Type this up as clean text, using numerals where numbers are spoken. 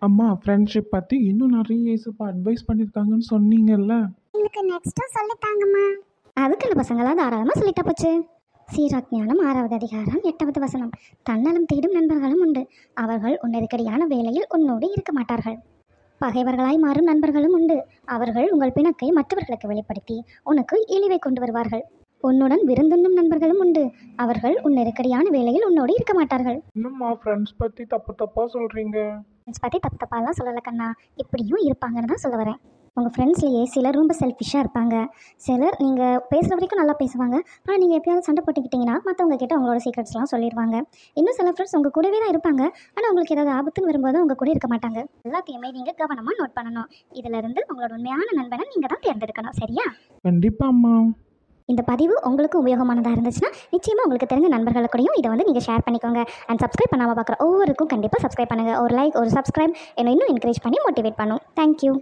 அம்மா ஃப்ரெண்ட்ஷிப் பற்றி இன்னும் நிறைய ஏசப்பா அட்வைஸ் பண்ணியிருக்காங்கன்னு சொன்னீங்கல்ல. எனக்கு நெக்ஸ்ட்டும் சொல்லித்தாங்கம்மா. அதுக்குள்ள பசங்களா தாராளமாக சொல்லிட்டா போச்சு. சீராக்ஞானம் 6வது அதிகாரம் 8வது வசனம். தன்னலம் தேடும் நண்பர்களும் உண்டு, அவர்கள் உன் நெருக்கடியான வேளையில் உன்னோடு இருக்க மாட்டார்கள். பகைவர்களாய் மாறும் நண்பர்களும் உண்டு, அவர்கள் உங்கள் பிணக்கை மற்றவர்களுக்கு வெளிப்படுத்தி உனக்கு இழிவை கொண்டு வருவார்கள். உன்னுடன் விருந்துண்ணும் நண்பர்களும் உண்டு, அவர்கள் உன் நெருக்கடியான வேளையில் உன்னோடு இருக்க மாட்டார்கள். இன்னும்மா ஃப்ரெண்ட்ஸ் பற்றி தப்பு தப்பாக சொல்கிறீங்க. ஃப்ரெண்ட்ஸ் பற்றி தப்பு தப்பாலாம் சொல்லலை கண்ணா, இப்படியும் இருப்பாங்கன்னு தான் சொல்ல வரேன். உங்கள் ஃப்ரெண்ட்ஸ்லேயே சிலர் ரொம்ப செல்ஃபிஷாக இருப்பாங்க. சிலர் நீங்கள் பேசுகிற வரைக்கும் நல்லா பேசுவாங்க, ஆனால் நீங்கள் எப்பயாவது சண்டை போட்டுக்கிட்டிங்கன்னா மற்றவங்க கிட்ட அவங்களோட சீக்ரெட்ஸ்லாம் சொல்லிடுவாங்க. இன்னும் சில ஃப்ரெண்ட்ஸ் உங்கள் கூடவே தான் இருப்பாங்க, ஆனால் உங்களுக்கு ஏதாவது ஆபத்துன்னு வரும்போது உங்கள் கூட இருக்க மாட்டாங்க. எல்லாத்தையுமே நீங்கள் கவனமாக நோட் பண்ணணும். இதிலிருந்து உங்களோட உண்மையான நண்பனை நீங்கள் தான் தேர்ந்தெடுக்கணும். சரியா? கண்டிப்பாக அம்மா. இந்த பதிவு உங்களுக்கு உபயோகமானதாக இருந்துச்சுன்னா நிச்சயமாக உங்களுக்கு தெரிஞ்ச நண்பர்களுக்கூடையும் இதை நீங்கள் ஷேர் பண்ணிக்கோங்க. அண்ட் சப்ஸ்கிரைப் பண்ணாமல் பார்க்குற ஒவ்வொருக்கும் கண்டிப்பாக சப்ஸ்கிரைப் பண்ணுங்கள். ஒரு லைக், ஒரு சப்ஸ்கிரைப் என்னை இன்னும் என்கரேஜ் பண்ணி மோட்டிவேட் பண்ணும். தேங்க்யூ.